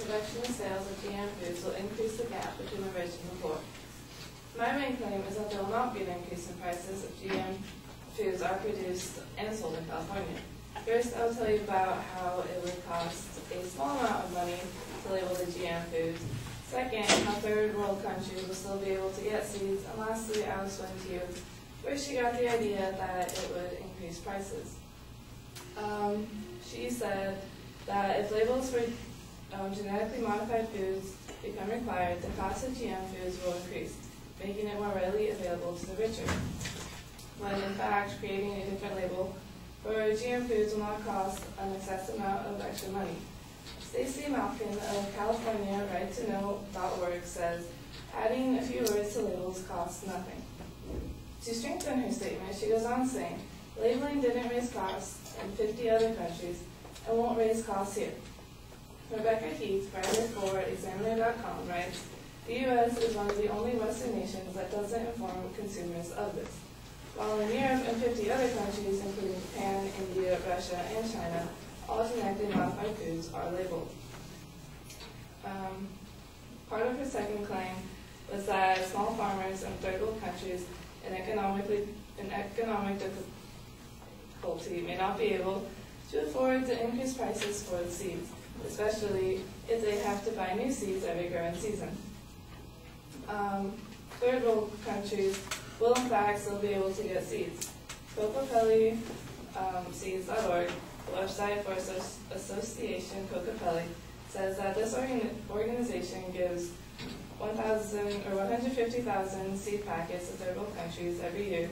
introduction and sales of GM foods will increase the gap between the rich and the poor. My main claim is that there will not be an increase in prices if GM foods are produced and sold in California. First, I'll tell you about how it would cost a small amount of money to label the GM foods. Second, how third world countries will still be able to get seeds. And lastly, I'll explain to you where she got the idea that it would increase prices. She said that if labels for genetically modified foods become required, the cost of GM foods will increase, making it more readily available to the richer. When in fact, creating a different label for GM foods will not cost an excessive amount of extra money. Stacy Malkin of California RightToKnow.org says, adding a few words to labels costs nothing. To strengthen her statement, she goes on saying, labeling didn't raise costs in 50 other countries and won't raise costs here. Rebecca Heath, writer for Examiner.com, writes, the U.S. is one of the only Western nations that doesn't inform consumers of this. While in Europe and 50 other countries, including Japan, India, Russia, and China, all genetically modified foods are labeled. Part of her second claim was that small farmers in third world countries in economic difficulty may not be able to afford to increase prices for the seeds, especially if they have to buy new seeds every growing season. Third world countries will in fact still be able to get seeds. Cocopelli seeds.org, the website for Association Cocopelli, says that this organization gives 150,000 seed packets to third world countries every year,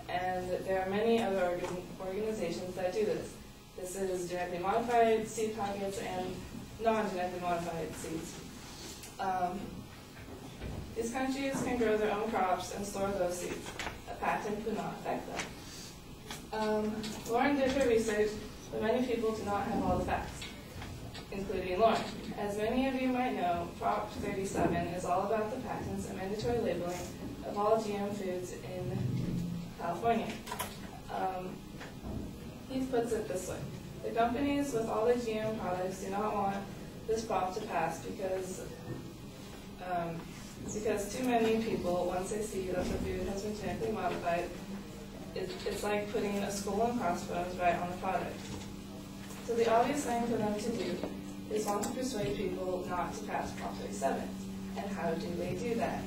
and there are many other organizations that do this. This is genetically modified seed packets and non-genetically modified seeds. These countries can grow their own crops and store those seeds. A patent would not affect them. Lauren did her research, but many people do not have all the facts, including Lauren. As many of you might know, Prop 37 is all about the patents and mandatory labeling of all GM foods in California. He puts it this way. The companies with all the GM products do not want this prop to pass because too many people, once they see that the food has been genetically modified, it's like putting a skull and crossbones right on the product. So the obvious thing for them to do is want to persuade people not to pass Prop 37. And how do they do that?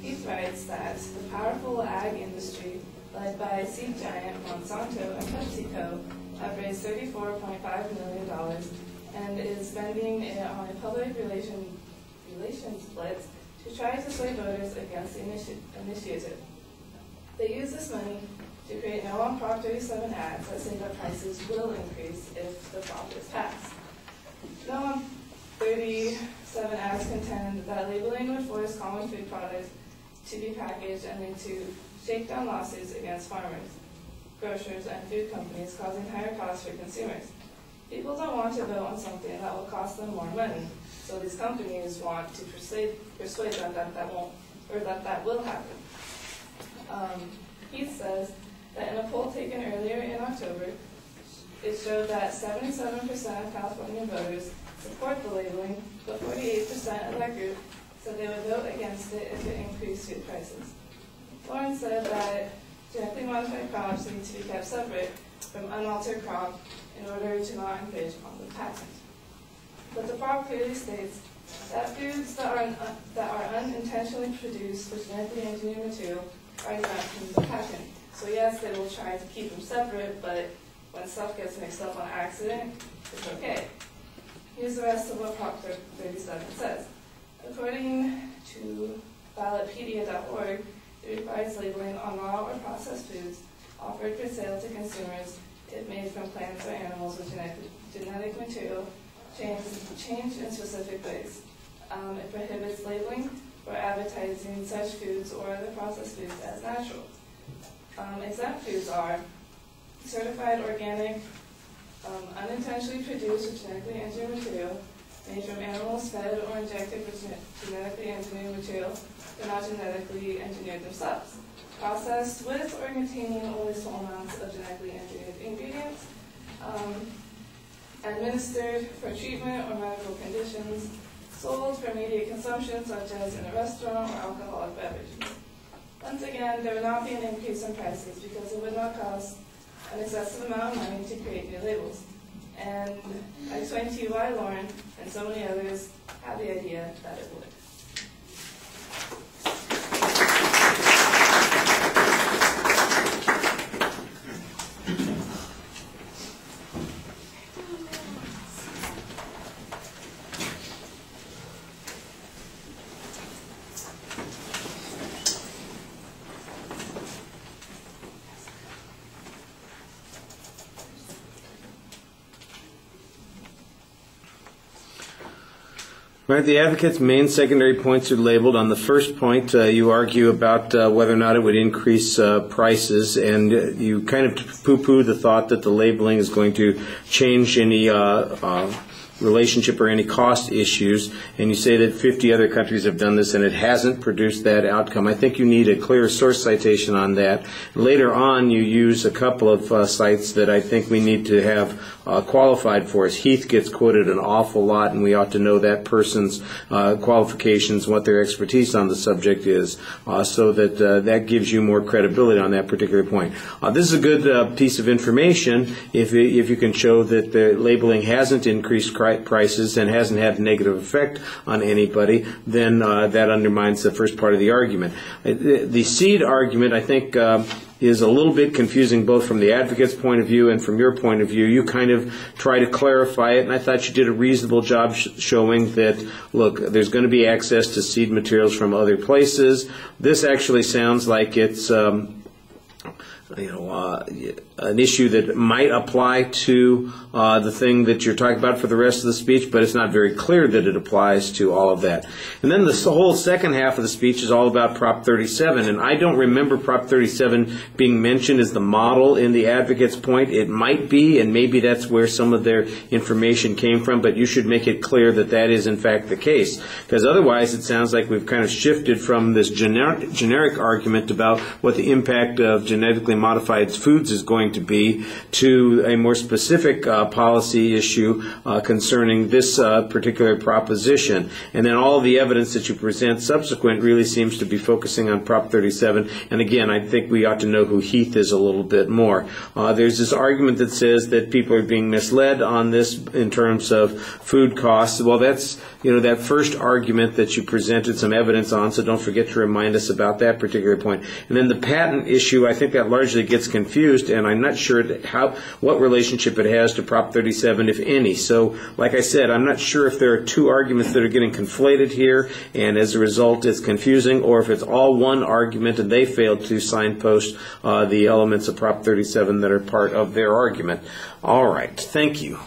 Heath writes that the powerful ag industry, led by seed giant Monsanto and PepsiCo, have raised $34.5 million and is spending it on a public relations blitz to try to sway voters against the initiative. They use this money to create no on Prop 37 ads that say that prices will increase if the prop is passed. No on 37 ads contend that labeling would force common food products to be packaged and then to shake down lawsuits against farmers, grocers, and food companies, causing higher costs for consumers. People don't want to vote on something that will cost them more money, so these companies want to persuade them that will happen. Heath says that in a poll taken earlier in October, it showed that 77% of California voters support the labeling, but 48% of that group said they would vote against it if it increased food prices. Lauren said that genetically modified crops need to be kept separate from unaltered crop in order to not infringe on the patent. But the prop clearly states that foods that are unintentionally produced with genetically engineered material are exempt from the patent. So yes, they will try to keep them separate, but when stuff gets mixed up on accident, it's okay. Here's the rest of what Prop 37 says. According to ballotpedia.org, it requires labeling on raw or processed foods offered for sale to consumers if made from plants or animals with genetic material changed in specific ways. It prohibits labeling or advertising such foods or other processed foods as natural. Exempt foods are certified organic, unintentionally produced with genetically engineered material, made from animals fed or injected with genetically engineered material, but not genetically engineered themselves. Processed with or containing only small amounts of genetically engineered ingredients, administered for treatment or medical conditions, sold for immediate consumption, such as in a restaurant or alcoholic beverages. Once again, there would not be an increase in prices because it would not cost an excessive amount of money to create new labels. And I explained to you why Lauren and so many others had the idea that it would. Right, the advocate's main secondary points are labeled. On the first point, you argue about whether or not it would increase prices, and you kind of poo-poo the thought that the labeling is going to change any relationship or any cost issues, and you say that 50 other countries have done this and it hasn't produced that outcome. I think you need a clear source citation on that. Later on, you use a couple of sites that I think we need to have qualified for us. Heath gets quoted an awful lot, and we ought to know that person's qualifications, what their expertise on the subject is, so that that gives you more credibility on that particular point. This is a good piece of information if you can show that the labeling hasn't increased prices and hasn't had a negative effect on anybody, then that undermines the first part of the argument. The seed argument, I think, is a little bit confusing both from the advocate's point of view and from your point of view. You kind of try to clarify it, and I thought you did a reasonable job showing that, look, there's going to be access to seed materials from other places. This actually sounds like it's an issue that might apply to the thing that you're talking about for the rest of the speech, but it's not very clear that it applies to all of that. And then the whole second half of the speech is all about Prop 37, and I don't remember Prop 37 being mentioned as the model in the advocate's point. It might be, and maybe that's where some of their information came from, but you should make it clear that that is in fact the case, because otherwise it sounds like we've kind of shifted from this generic argument about what the impact of genetically modified foods is going to be to a more specific policy issue concerning this particular proposition. And then all the evidence that you present subsequent really seems to be focusing on Prop 37. And again, I think we ought to know who Heath is a little bit more. There's this argument that says that people are being misled on this in terms of food costs. Well, that's, that first argument that you presented some evidence on, so don't forget to remind us about that particular point. And then the patent issue, I think that largely gets confused, and I'm not sure what relationship it has to Prop 37, if any. So, like I said, I'm not sure if there are two arguments that are getting conflated here, and as a result it's confusing, or if it's all one argument and they failed to signpost the elements of Prop 37 that are part of their argument. All right, thank you.